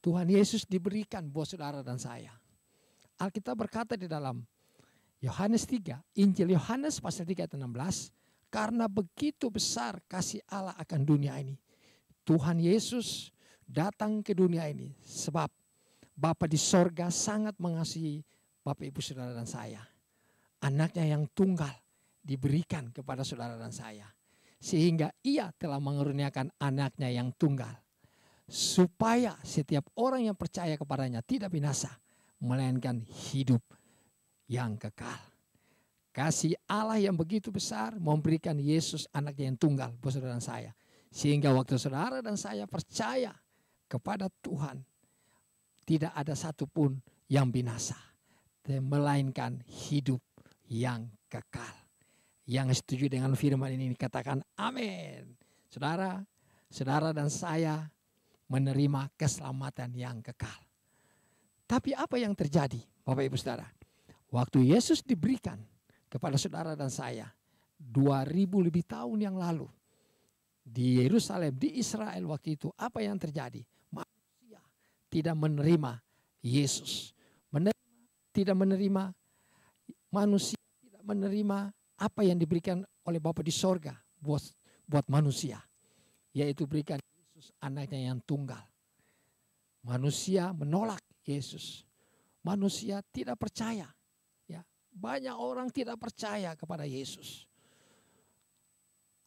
Tuhan Yesus diberikan buat saudara dan saya. Alkitab berkata di dalam Yohanes 3, Injil Yohanes pasal 3 ayat 16, karena begitu besar kasih Allah akan dunia ini. Tuhan Yesus datang ke dunia ini sebab Bapa di sorga sangat mengasihi Bapak Ibu Saudara dan saya. Anaknya yang tunggal diberikan kepada saudara dan saya. Sehingga ia telah mengaruniakan anaknya yang tunggal. Supaya setiap orang yang percaya kepadanya tidak binasa, melainkan hidup yang kekal. Kasih Allah yang begitu besar memberikan Yesus anaknya yang tunggal buat saudara dan saya. Sehingga waktu saudara dan saya percaya kepada Tuhan, tidak ada satupun yang binasa. melainkan hidup yang kekal. Yang setuju dengan firman ini katakan amin. Saudara, saudara dan saya menerima keselamatan yang kekal. Tapi apa yang terjadi, Bapak Ibu Saudara? Waktu Yesus diberikan kepada saudara dan saya 2000 lebih tahun yang lalu di Yerusalem, di Israel waktu itu, apa yang terjadi? Manusia tidak menerima Yesus. Tidak menerima, manusia tidak menerima apa yang diberikan oleh Bapa di sorga buat manusia. Yaitu berikan Yesus anaknya yang tunggal. Manusia menolak Yesus. Manusia tidak percaya. Ya, banyak orang tidak percaya kepada Yesus.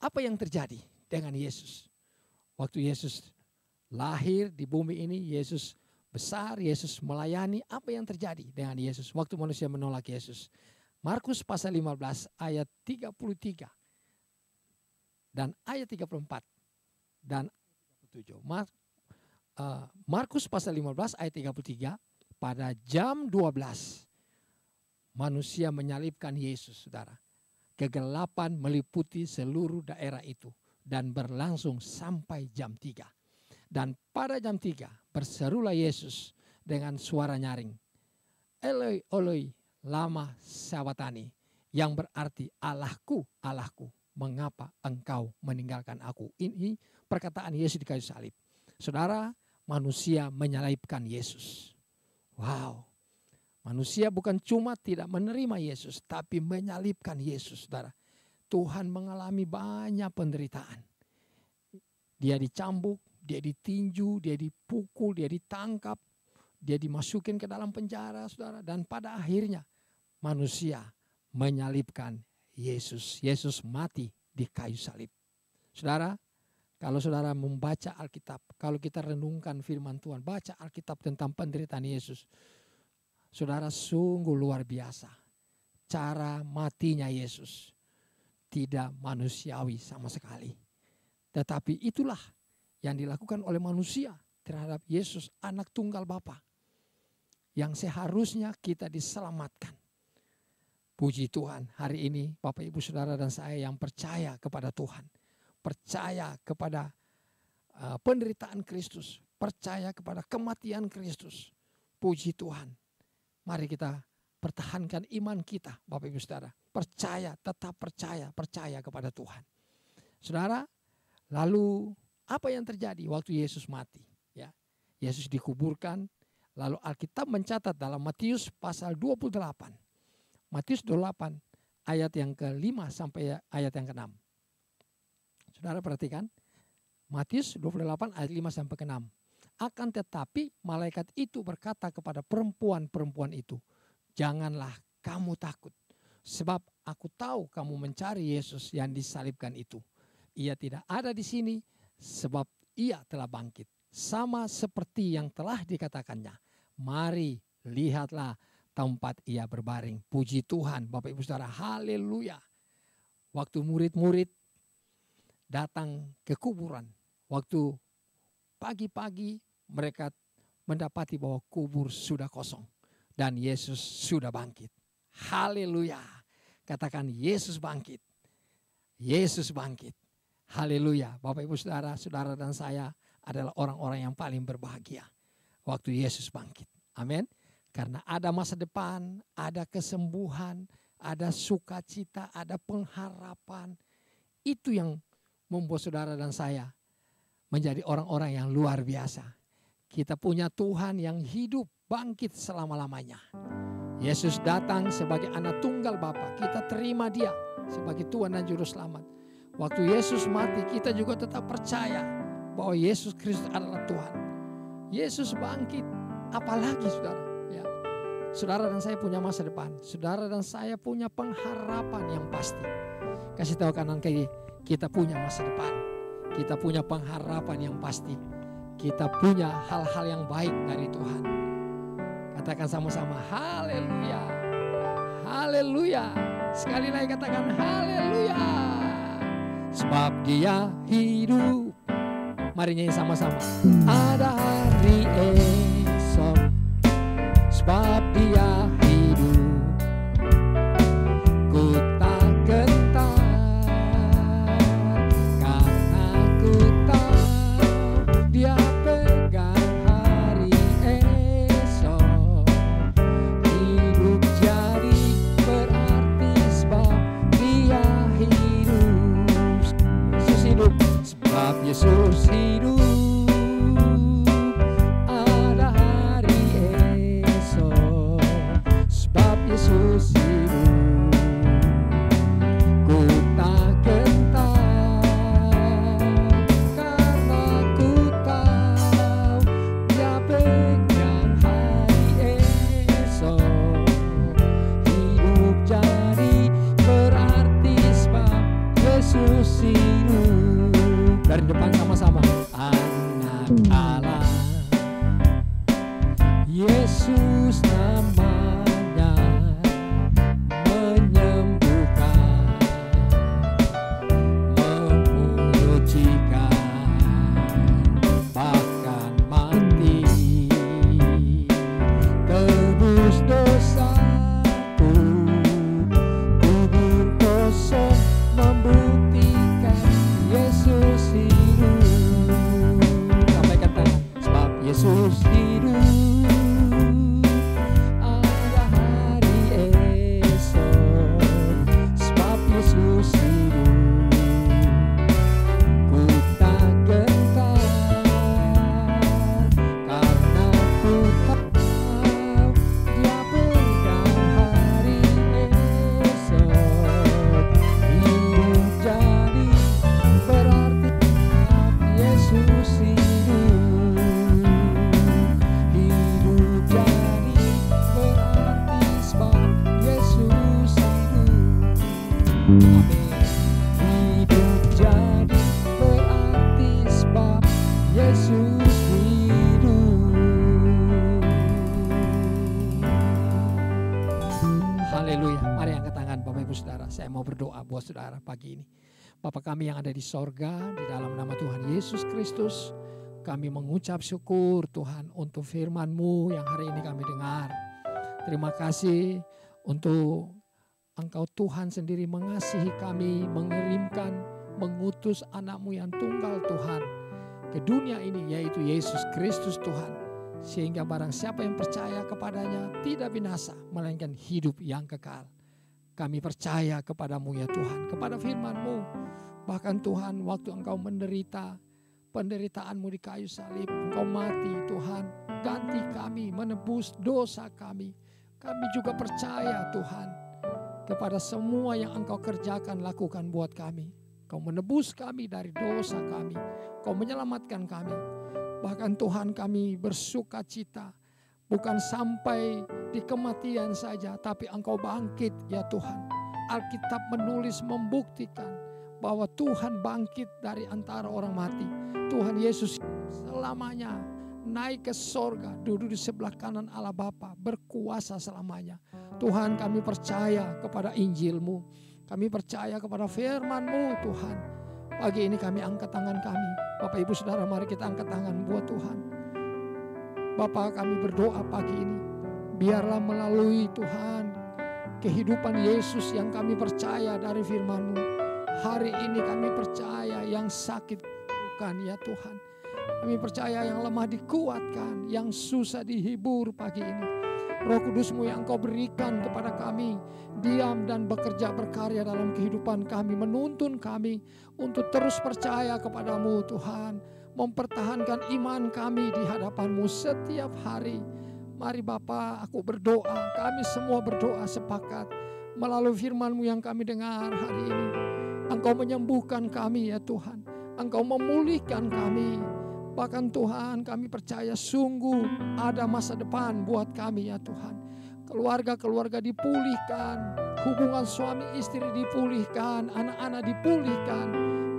Apa yang terjadi dengan Yesus? Waktu Yesus lahir di bumi ini, Yesus besar, Yesus melayani. Apa yang terjadi dengan Yesus waktu manusia menolak Yesus? Markus pasal 15 ayat 33 dan ayat 34 dan 37. Markus pasal 15 ayat 33, pada jam 12 manusia menyalibkan Yesus, saudara. Kegelapan meliputi seluruh daerah itu dan berlangsung sampai jam 3. Dan pada jam 3 berserulah Yesus dengan suara nyaring, Eloi, Eloi, lama sabatani, yang berarti Allahku, Allahku, mengapa engkau meninggalkan aku. Ini perkataan Yesus di kayu salib. Saudara, manusia menyalibkan Yesus. Wow, manusia bukan cuma tidak menerima Yesus, tapi menyalibkan Yesus, saudara. Tuhan mengalami banyak penderitaan. Dia dicambuk, dia ditinju, dia dipukul, dia ditangkap, dia dimasukin ke dalam penjara, saudara. Dan pada akhirnya manusia menyalibkan Yesus. Yesus mati di kayu salib. Saudara, kalau saudara membaca Alkitab, kalau kita renungkan firman Tuhan, baca Alkitab tentang penderitaan Yesus, saudara, sungguh luar biasa. Cara matinya Yesus tidak manusiawi sama sekali. Tetapi itulah yang dilakukan oleh manusia terhadap Yesus, anak tunggal Bapa, yang seharusnya kita diselamatkan. Puji Tuhan, hari ini Bapak Ibu Saudara dan saya yang percaya kepada Tuhan, percaya kepada penderitaan Kristus, percaya kepada kematian Kristus. Puji Tuhan, mari kita pertahankan iman kita, Bapak Ibu Saudara. Percaya, tetap percaya kepada Tuhan. Saudara, lalu apa yang terjadi waktu Yesus mati? Ya, Yesus dikuburkan, lalu Alkitab mencatat dalam Matius pasal 28. Matius 28 ayat yang ke-5 sampai ayat yang ke-6. Saudara perhatikan, Matius 28 ayat 5 sampai ke-6. Akan tetapi malaikat itu berkata kepada perempuan-perempuan itu, janganlah kamu takut, sebab aku tahu kamu mencari Yesus yang disalibkan itu. Ia tidak ada di sini, sebab ia telah bangkit, sama seperti yang telah dikatakannya. Mari lihatlah tempat ia berbaring. Puji Tuhan, Bapak Ibu Saudara, haleluya. Waktu murid-murid datang ke kuburan, waktu pagi-pagi mereka mendapati bahwa kubur sudah kosong dan Yesus sudah bangkit. Haleluya. Katakan Yesus bangkit. Yesus bangkit. Haleluya. Bapak Ibu Saudara, saudara dan saya adalah orang-orang yang paling berbahagia waktu Yesus bangkit. Amin. Karena ada masa depan, ada kesembuhan, ada sukacita, ada pengharapan. Itu yang membuat saudara dan saya menjadi orang-orang yang luar biasa. Kita punya Tuhan yang hidup, bangkit selama-lamanya. Yesus datang sebagai anak tunggal Bapa. Kita terima Dia sebagai Tuhan dan Juru Selamat. Waktu Yesus mati, kita juga tetap percaya bahwa Yesus Kristus adalah Tuhan. Yesus bangkit. Apalagi saudara? Ya. Saudara dan saya punya masa depan. Saudara dan saya punya pengharapan yang pasti. Kasih tahu kanan kiri, kita punya masa depan. Kita punya pengharapan yang pasti. Kita punya hal-hal yang baik dari Tuhan. Katakan sama-sama, haleluya. Haleluya. Sekali lagi katakan haleluya. Sebab Dia hidup. Mari nyanyi sama-sama. Ada hari esok, sebab Dia hidup. Yesus hidup, ada hari esok. Sebab Yesus hidup, ku tak gentar, karena ku tahu Dia pegang hari esok. Hidup jadi berarti sebab Yesus hidup. Dari depan sama-sama. Anak Allah, Yesus namanya, menyembuhkan, memujikan, bahkan mati, tebus dosaku, kubur kosong membuktikan Yesus hidup. Sampaikan tangan. Sebab Yesus hidup, ada hari esok. Sebab Yesus hidup, ku tak gentar, karena ku tahu Dia pegang hari esok. Hidup jadi berarti Yesus hidup. Hidup jadi berarti sebab Yesus hidup. Amin. Hidup jadi berarti sebab Yesus hidup. Haleluya. Mari angkat tangan Bapak Ibu Saudara. Saya mau berdoa buat saudara pagi ini. Bapa kami yang ada di sorga, di dalam nama Tuhan Yesus Kristus, kami mengucap syukur Tuhan untuk firman-Mu yang hari ini kami dengar. Terima kasih untuk Engkau Tuhan sendiri mengasihi kami, mengirimkan, mengutus anak-Mu yang tunggal Tuhan ke dunia ini, yaitu Yesus Kristus Tuhan. Sehingga barang siapa yang percaya kepadanya tidak binasa, melainkan hidup yang kekal. Kami percaya kepadamu ya Tuhan, kepada firman-Mu. Bahkan Tuhan, waktu Engkau menderita, penderitaanmu di kayu salib, Engkau mati Tuhan, ganti kami, menebus dosa kami. Kami juga percaya Tuhan, kepada semua yang Engkau kerjakan, lakukan buat kami. Kau menebus kami dari dosa kami, Kau menyelamatkan kami. Bahkan Tuhan, kami bersuka cita, bukan sampai di kematian saja, tapi Engkau bangkit ya Tuhan. Alkitab menulis membuktikan bahwa Tuhan bangkit dari antara orang mati. Tuhan Yesus selamanya naik ke sorga, duduk di sebelah kanan Allah Bapa, berkuasa selamanya. Tuhan, kami percaya kepada Injil-Mu, kami percaya kepada firman-Mu Tuhan. Pagi ini kami angkat tangan kami. Bapak Ibu Saudara, mari kita angkat tangan buat Tuhan. Bapa, kami berdoa pagi ini, biarlah melalui Tuhan kehidupan Yesus yang kami percaya dari firman-Mu. Hari ini kami percaya yang sakit bukan ya Tuhan. Kami percaya yang lemah dikuatkan, yang susah dihibur pagi ini. Roh Kudus-Mu yang Engkau berikan kepada kami, diam dan bekerja berkarya dalam kehidupan kami, menuntun kami untuk terus percaya kepadamu Tuhan, mempertahankan iman kami di hadapan-Mu setiap hari. Mari Bapa, aku berdoa, kami semua berdoa sepakat melalui firman-Mu yang kami dengar hari ini. Engkau menyembuhkan kami ya Tuhan, Engkau memulihkan kami. Bahkan Tuhan, kami percaya sungguh ada masa depan buat kami ya Tuhan. Keluarga-keluarga dipulihkan, hubungan suami istri dipulihkan, anak-anak dipulihkan,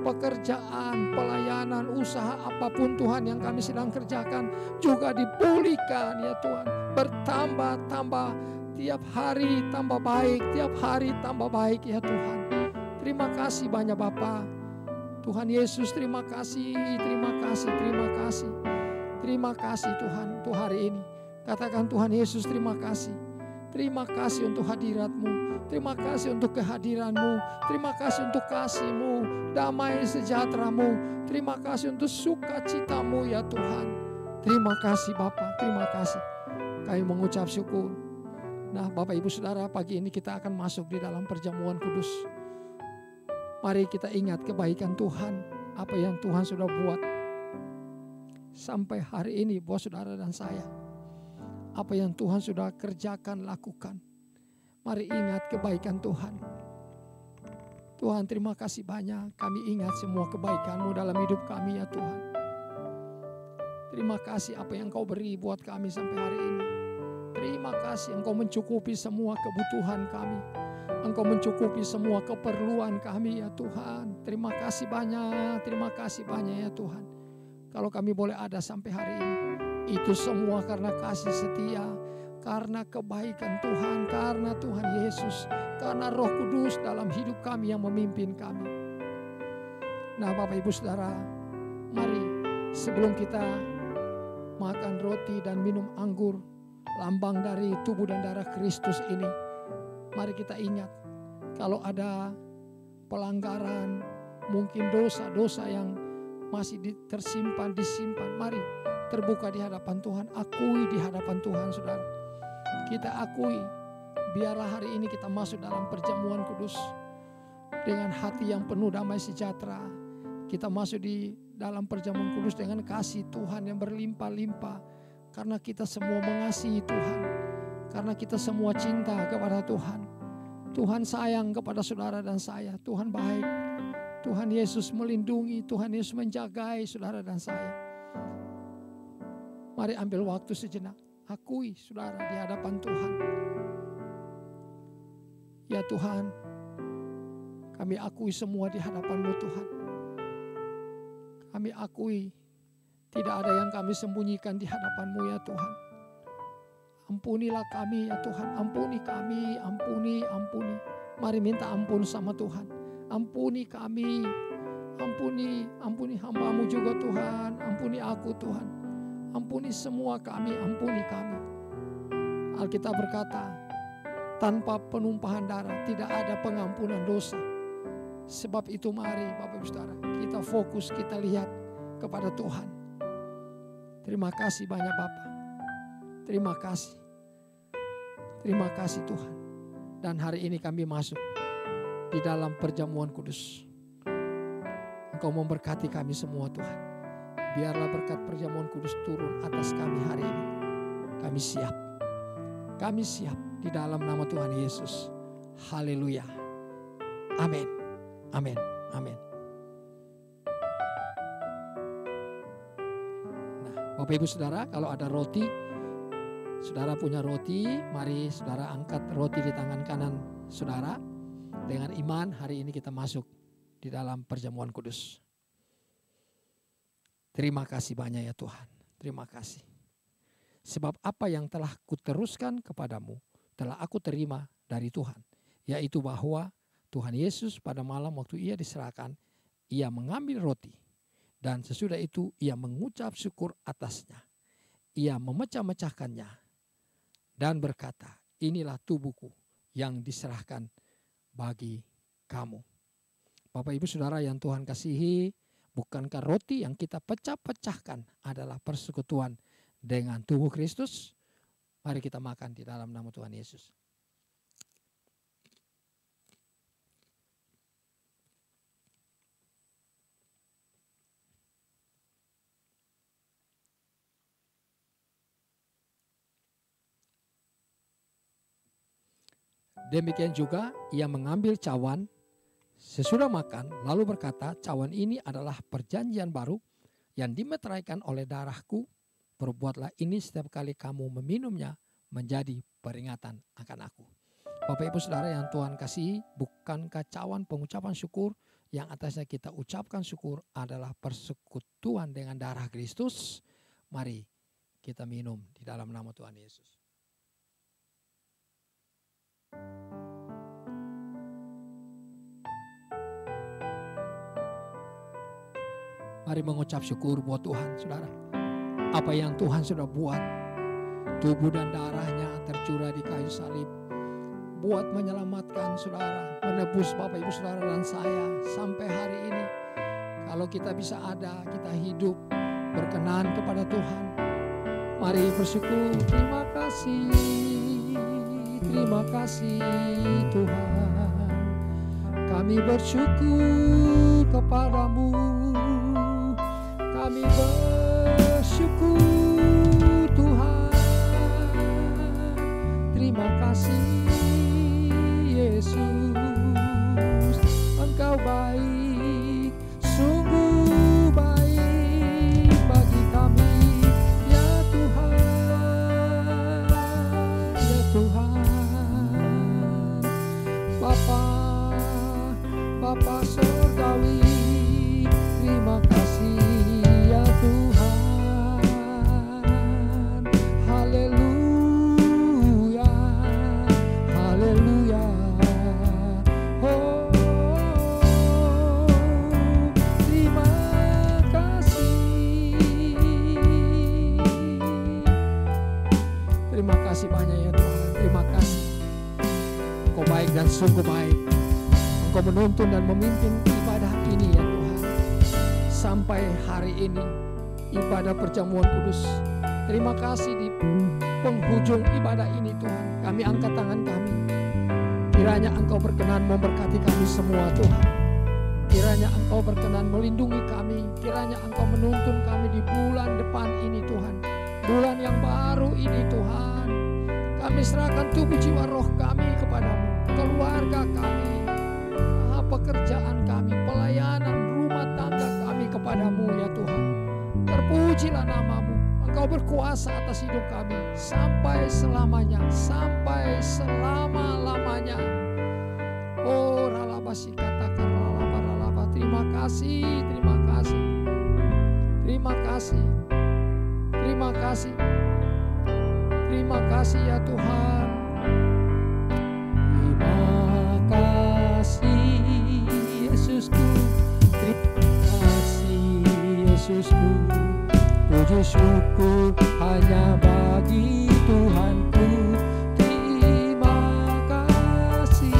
pekerjaan, pelayanan, usaha apapun Tuhan yang kami sedang kerjakan juga dipulihkan ya Tuhan. Bertambah-tambah, tiap hari tambah baik, tiap hari tambah baik ya Tuhan. Terima kasih banyak Bapa. Tuhan Yesus, terima kasih, terima kasih, terima kasih. Terima kasih Tuhan untuk hari ini. Katakan Tuhan Yesus, terima kasih. Terima kasih untuk hadirat-Mu. Terima kasih untuk kehadiran-Mu. Terima kasih untuk kasih-Mu, damai sejahtera-Mu. Terima kasih untuk sukacita-Mu ya Tuhan. Terima kasih Bapa, terima kasih. Kami mengucap syukur. Nah Bapak Ibu Saudara, pagi ini kita akan masuk di dalam perjamuan kudus. Mari kita ingat kebaikan Tuhan apa yang Tuhan sudah buat sampai hari ini buat saudara dan saya. Apa yang Tuhan sudah kerjakan, lakukan. Mari ingat kebaikan Tuhan. Tuhan, terima kasih banyak. Kami ingat semua kebaikan-Mu dalam hidup kami ya Tuhan. Terima kasih apa yang Kau beri buat kami sampai hari ini. Terima kasih Engkau mencukupi semua kebutuhan kami. Engkau mencukupi semua keperluan kami ya Tuhan. Terima kasih banyak ya Tuhan. Kalau kami boleh ada sampai hari ini, itu semua karena kasih setia, karena kebaikan Tuhan, karena Tuhan Yesus, karena Roh Kudus dalam hidup kami yang memimpin kami. Nah Bapak Ibu Saudara, mari sebelum kita makan roti dan minum anggur, lambang dari tubuh dan darah Kristus ini, mari kita ingat kalau ada pelanggaran, mungkin dosa-dosa yang masih disimpan, mari terbuka di hadapan Tuhan, akui di hadapan Tuhan saudara. Kita akui, biarlah hari ini kita masuk dalam perjamuan kudus dengan hati yang penuh damai sejahtera. Kita masuk di dalam perjamuan kudus dengan kasih Tuhan yang berlimpah-limpah. Karena kita semua mengasihi Tuhan, karena kita semua cinta kepada Tuhan. Tuhan sayang kepada saudara dan saya. Tuhan baik. Tuhan Yesus melindungi, Tuhan Yesus menjagai saudara dan saya. Mari ambil waktu sejenak, akui saudara di hadapan Tuhan. Ya Tuhan, kami akui semua di hadapan-Mu Tuhan. Kami akui tidak ada yang kami sembunyikan di hadapan-Mu ya Tuhan. Ampunilah kami ya Tuhan, ampuni kami, ampuni. Mari minta ampun sama Tuhan. Ampuni kami, ampuni hamba-Mu juga Tuhan, ampuni aku Tuhan. Ampuni semua kami, ampuni kami. Alkitab berkata, tanpa penumpahan darah tidak ada pengampunan dosa. Sebab itu mari Bapak Ibu Saudara, kita fokus, kita lihat kepada Tuhan. Terima kasih banyak Bapak. Terima kasih. Terima kasih Tuhan. Dan hari ini kami masuk di dalam perjamuan kudus. Engkau memberkati kami semua Tuhan. Biarlah berkat perjamuan kudus turun atas kami hari ini. Kami siap. Kami siap di dalam nama Tuhan Yesus. Haleluya. Amin. Amin. Amin. Nah, Bapak Ibu Saudara, kalau ada roti, saudara punya roti, mari saudara angkat roti di tangan kanan saudara. Dengan iman hari ini kita masuk di dalam perjamuan kudus. Terima kasih banyak ya Tuhan. Terima kasih. Sebab apa yang telah kuteruskan kepadamu telah aku terima dari Tuhan. Yaitu bahwa Tuhan Yesus pada malam waktu ia diserahkan, ia mengambil roti. Dan sesudah itu ia mengucap syukur atasnya. Ia memecah-mecahkannya dan berkata, inilah tubuhku yang diserahkan bagi kamu. Bapak Ibu Saudara yang Tuhan kasihi, bukankah roti yang kita pecah-pecahkan adalah persekutuan dengan tubuh Kristus? Mari kita makan di dalam nama Tuhan Yesus. Demikian juga ia mengambil cawan sesudah makan lalu berkata, cawan ini adalah perjanjian baru yang dimeteraikan oleh darahku. Perbuatlah ini setiap kali kamu meminumnya menjadi peringatan akan aku. Bapak Ibu Saudara yang Tuhan kasih, bukankah cawan pengucapan syukur yang atasnya kita ucapkan syukur adalah persekutuan dengan darah Kristus? Mari kita minum di dalam nama Tuhan Yesus. Mari mengucap syukur buat Tuhan, saudara. Apa yang Tuhan sudah buat, tubuh dan darahnya tercurah di kayu salib, buat menyelamatkan saudara, menebus Bapak Ibu Saudara dan saya sampai hari ini. Kalau kita bisa ada, kita hidup berkenan kepada Tuhan. Mari bersyukur, terima kasih Tuhan. Kami bersyukur kepadamu. Kami bersyukur Tuhan. Terima kasih Yesus. Engkau baik, sungguh baik bagi kami. Ya Tuhan, ya Tuhan. Bapa Surgawi, terima kasih ya Tuhan. Haleluya, haleluya. Oh, terima kasih. Terima kasih banyak ya Tuhan. Terima kasih. Engkau baik dan sungguh baik. Engkau menuntun dan memimpin ibadah ini ya Tuhan. Sampai hari ini ibadah perjamuan kudus. Terima kasih di penghujung ibadah ini Tuhan. Kami angkat tangan kami. Kiranya Engkau berkenan memberkati kami semua Tuhan. Kiranya Engkau berkenan melindungi kami. Kiranya Engkau menuntun kami di bulan depan ini Tuhan. Bulan yang baru ini Tuhan. Kami serahkan tubuh jiwa roh kami kepadamu. Keluarga kami, pekerjaan kami, pelayanan rumah tangga kami kepadamu ya Tuhan. Terpujilah namamu. Engkau berkuasa atas hidup kami sampai selamanya, sampai selama-lamanya. Oh ralabasi katakan ralaba. Terima kasih, terima kasih. Terima kasih. Terima kasih. Terima kasih ya Tuhan. Terima kasih Yesusku. Terima kasih Yesusku. Puji syukur hanya bagi Tuhanku. Terima kasih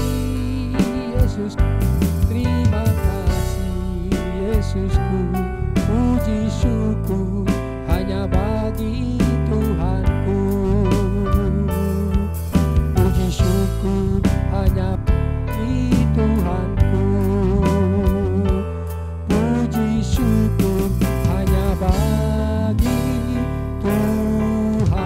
Yesusku. Terima kasih Yesusku. Puji syukur hanya bagi Tuhanku. Puji syukur hanya bagi Tuhanku. Puji syukur hanya bagi Tuhanku.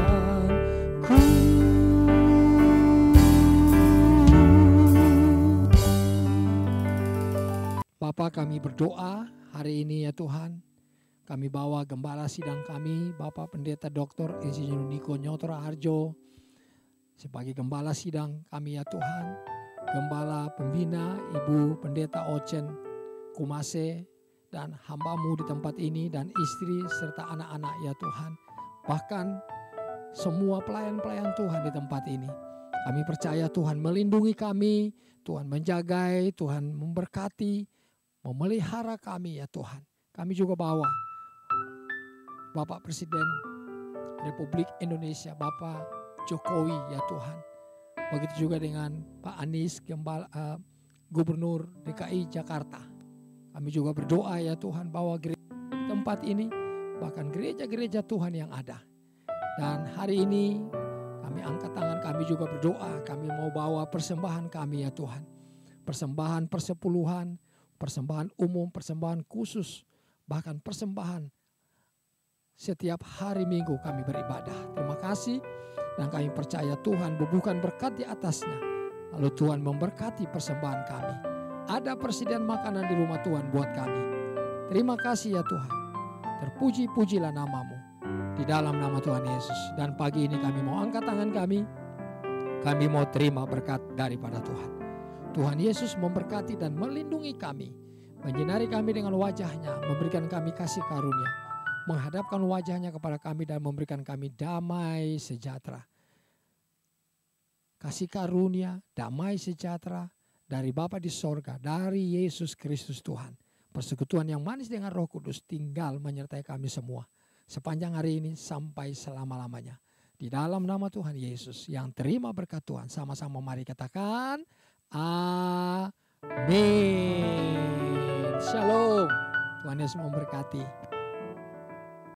Bapa, kami berdoa hari ini ya Tuhan. Kami bawa gembala sidang kami, Bapak Pendeta Dr. Insinyur Niko Nyoto Raharjo, sebagai gembala sidang kami ya Tuhan. Gembala pembina Ibu Pendeta Ocen Kumase, dan hamba-Mu di tempat ini, dan istri serta anak-anak ya Tuhan. Bahkan semua pelayan-pelayan Tuhan di tempat ini. Kami percaya Tuhan melindungi kami, Tuhan menjagai, Tuhan memberkati, memelihara kami ya Tuhan. Kami juga bawa Bapak Presiden Republik Indonesia, Bapak Jokowi ya Tuhan. Begitu juga dengan Pak Anies, Gubernur DKI Jakarta. Kami juga berdoa ya Tuhan bahwa gereja tempat ini, bahkan gereja-gereja Tuhan yang ada. Dan hari ini kami angkat tangan, kami juga berdoa. Kami mau bawa persembahan kami ya Tuhan. Persembahan persepuluhan, persembahan umum, persembahan khusus, bahkan persembahan setiap hari Minggu kami beribadah. Terima kasih, dan kami percaya Tuhan bubuhkan berkat di atasnya. Lalu Tuhan memberkati persembahan kami. Ada persediaan makanan di rumah Tuhan buat kami. Terima kasih ya Tuhan. Terpuji-pujilah namamu di dalam nama Tuhan Yesus. Dan pagi ini kami mau angkat tangan kami. Kami mau terima berkat daripada Tuhan. Tuhan Yesus memberkati dan melindungi kami. Menyinari kami dengan wajahnya. Memberikan kami kasih karunia. Menghadapkan wajahnya kepada kami dan memberikan kami damai sejahtera. Kasih karunia, damai sejahtera dari Bapa di sorga, dari Yesus Kristus Tuhan. Persekutuan yang manis dengan Roh Kudus tinggal menyertai kami semua sepanjang hari ini sampai selama-lamanya. Di dalam nama Tuhan Yesus yang terima berkat Tuhan, sama-sama mari katakan amin. Shalom. Tuhan Yesus memberkati.